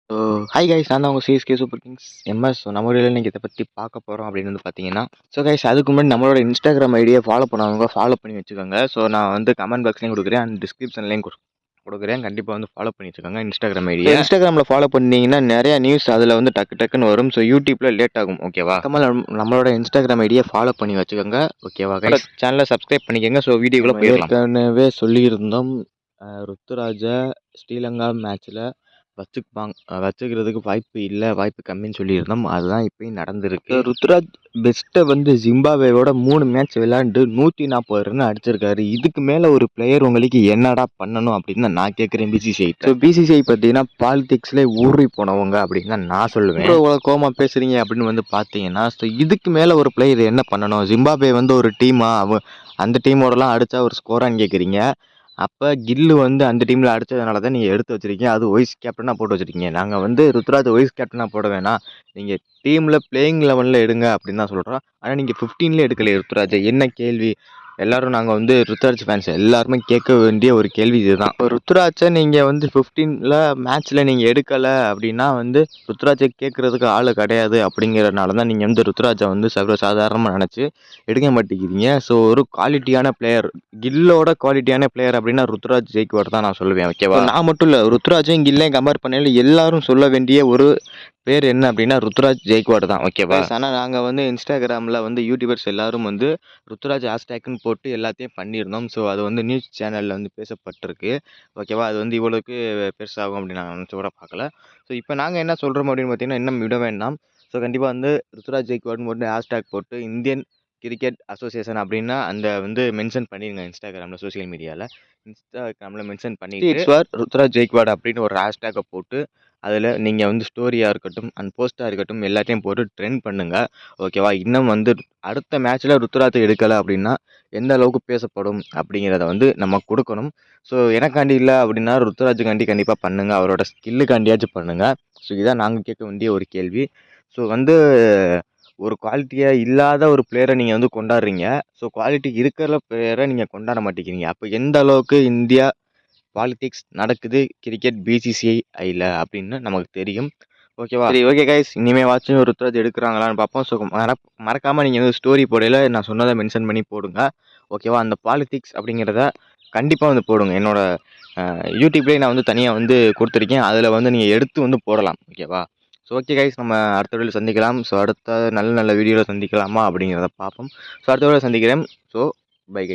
So hi guys, நான் தான் உங்கள் CSK super Kings MS. So நம்ம வீடியோவில் இன்றைக்கி இதை பற்றி பார்க்க போகிறோம் அப்படின்னு வந்து பார்த்தீங்கன்னா, ஸோ கைஸ் அதுக்கு முன்னாடி நம்மளோட இன்ஸ்டாகிராம் ஐடியை ஃபாலோ பண்ணவங்க ஃபாலோ பண்ணி வச்சுக்கோங்க. ஸோ நான் வந்து கமெண்ட் பாக்ஸ்லையும் கொடுக்குறேன் அண்ட் டிஸ்கிரிப்ஷன்லையும் கொடுக்குறேன். கண்டிப்பாக வந்து ஃபாலோ பண்ணி வச்சுக்கோங்க இன்ஸ்டாகிராம் ஐடியா. இன்ஸ்டாகிராமில் ஃபாலோ பண்ணிங்கன்னா நிறைய நியூஸ் அதில் வந்து டக்குன்னு வரும். ஸோ யூடியூப்பில் லேட் ஆகும். ஓகேவா? நம்மளோட இன்ஸ்டாகிராம் ஐடியை ஃபாலோ பண்ணி வச்சுக்கோங்க. ஓகேவா கைஸ்? சேனலை சப்ஸ்கிரைப் பண்ணிக்கோங்க. ஸோ வீடியோக்குள்ளே போயிடலாம். ஏற்கனவே சொல்லியிருந்தோம், ருத்துராஜை ஸ்ரீலங்கா மேட்ச்சில் வச்சுக்கிறதுக்கு வாய்ப்பு கம்மின்னு சொல்லியிருந்தோம். அதுதான் இப்போயும் நடந்திருக்கு. ருத்துராஜ் பெஸ்ட்டை வந்து ஜிம்பாப்வேவோட 3 மேட்ச் விளையாண்டு 140 ரன் அடிச்சிருக்காரு. இதுக்கு மேலே ஒரு பிளேயர் உங்களுக்கு என்னடா பண்ணணும் அப்படின்னு தான் நான் கேட்குறேன் பிசிசிஐ. ஸோ பிசிசிஐ பார்த்தீங்கன்னா பாலிடிக்ஸ்லேயே ஊறி போனவங்க அப்படின்னு தான் நான் சொல்லுவேன். இவ்வளோ கோமா பேசுகிறீங்க அப்படின்னு வந்து பார்த்தீங்கன்னா, ஸோ இதுக்கு மேலே ஒரு பிளேயர் என்ன பண்ணணும்? ஜிம்பாப்வே வந்து ஒரு டீமா, அந்த டீமோடலாம் அடித்தா ஒரு ஸ்கோரான்னு கேட்குறீங்க. அப்போ கில்லு வந்து அந்த டீமில் அடித்ததுனால தான் நீங்கள் எடுத்து வச்சுருக்கீங்க. அது வைஸ் கேப்டனாக போட்டு வச்சுருக்கீங்க. நாங்கள் வந்து ருத்துராஜ் வைஸ் கேப்டனாக போட வேணாம், நீங்கள் டீமில் பிளேயிங் லெவனில் எடுங்க அப்படின்னு தான் சொல்கிறோம். ஆனால் நீங்கள் 15லேயே எடுக்கலையே ருத்துராஜை. என்ன கேள்வி? எல்லோரும் நாங்கள் வந்து ருத்துராஜ் ஃபேன்ஸ் எல்லாருமே கேட்க வேண்டிய ஒரு கேள்வி இதுதான். இப்போ ருத்துராஜை நீங்கள் வந்து 15ல் மேட்ச்சில் நீங்கள் எடுக்கலை அப்படின்னா வந்து ருத்துராஜை கேட்குறதுக்கு ஆள் கிடையாது அப்படிங்கிறனால தான் நீங்கள் வந்து ருத்துராஜை வந்து சாதாரணமாக நினச்சி எடுக்க மாட்டேங்கிறீங்க. ஸோ ஒரு குவாலிட்டியான பிளேயர், கில்லோட குவாலிட்டியான பிளேயர் அப்படின்னா ருத்துராஜ் ஜெய்க்வாட் தான் நான் சொல்லுவேன். ஓகேவா? நான் மட்டும் இல்லை, ருத்துராஜையும் கில்லையும் கம்பேர் பண்ணல எல்லாரும் சொல்ல வேண்டிய ஒரு பேர் என்ன அப்படின்னா ருத்துராஜ் ஜெய்க்வாட் தான். ஓகேவா? ஆனால் நாங்கள் வந்து இன்ஸ்டாகிராமில் வந்து யூடியூபர்ஸ் எல்லாரும் வந்து ருத்துராஜ் ஹேஷ்டேக்னு போட்டு எல்லாத்தையும் பண்ணியிருந்தோம். ஸோ அது வந்து நியூஸ் சேனலில் வந்து பேசப்பட்டிருக்கு. ஓகேவா? அது வந்து இவ்வளோக்கு பெருசாகும் அப்படின்னு நான் நினச்சி கூட பார்க்கல. ஸோ இப்போ நாங்கள் என்ன சொல்கிறோம் அப்படின்னு பார்த்தீங்கன்னா, இன்னும் விட வேண்டாம். ஸோ கண்டிப்பாக வந்து ருத்துராஜ் ஜெய்க்வாட்னு போட்டு ஹேஷ்டேக் போட்டு இந்தியன் கிரிக்கெட் அசோசியேஷன் அப்படின்னா அந்த வந்து மென்ஷன் பண்ணிடுங்க இன்ஸ்டாகிராமில், சோசியல் மீடியாவில். இன்ஸ்டாகிராமில் மென்ஷன் பண்ணிட்டு இட்ஸ் ஃபார் ருத்துராஜ் ஜெய்க்வாட் அப்படின்னு ஒரு ஹேஷ்டேக்கை போட்டு அதில் நீங்கள் வந்து ஸ்டோரியாக இருக்கட்டும் அண்ட் போஸ்ட்டாக இருக்கட்டும் எல்லாத்தையும் போட்டு ட்ரெண்ட் பண்ணுங்கள். ஓகேவா? இன்னும் வந்து அடுத்த மேட்ச்சில் ருத்துராஜை எடுக்கலை அப்படின்னா எந்த அளவுக்கு பேசப்படும் அப்படிங்கிறத வந்து நம்ம கொடுக்கணும். ஸோ எனக்காண்டி இல்லை அப்படின்னா ருத்துராஜுக்காண்டி கண்டிப்பாக பண்ணுங்கள், அவரோட ஸ்கில்லுக்காண்டியாச்சும் பண்ணுங்கள். ஸோ இதான் நாங்கள் கேட்க வேண்டிய ஒரு கேள்வி. ஸோ வந்து ஒரு குவாலிட்டியாக இல்லாத ஒரு பிளேயரை நீங்கள் வந்து கொண்டாடுறீங்க. ஸோ குவாலிட்டி இருக்கிற பிளேயரை நீங்கள் கொண்டாட மாட்டேங்கிறீங்க. அப்போ எந்த அளவுக்கு இந்தியா பாலிடிக்ஸ் நடக்குது கிரிக்கெட் பிசிசிஐல அப்படின்னு நமக்கு தெரியும். ஓகேவா? சரி, ஓகே கைஸ், இனிமேல் வாட்சும் ருத்துராஜ் எடுக்கிறாங்களான்னு பார்ப்போம். ஸோ மறக்காமல் நீங்கள் வந்து ஸ்டோரி போடையில் நான் சொன்னதை மென்ஷன் பண்ணி போடுங்க. ஓகேவா? அந்த பாலிடிக்ஸ் அப்படிங்கிறத கண்டிப்பாக வந்து போடுங்க. என்னோட யூடியூப்லேயே நான் வந்து தனியாக வந்து கொடுத்துருக்கேன். அதில் வந்து நீங்கள் எடுத்து வந்து போடலாம். ஓகேவா? ஸோ ஓகே கைஸ், நம்ம அடுத்த வீடியோவில் சந்திக்கலாம். ஸோ அடுத்த நல்ல வீடியோவில் சந்திக்கலாமா அப்படிங்கிறத பார்ப்போம். ஸோ அடுத்த வீடியோவில் சந்திக்கிறேன். So bye guys.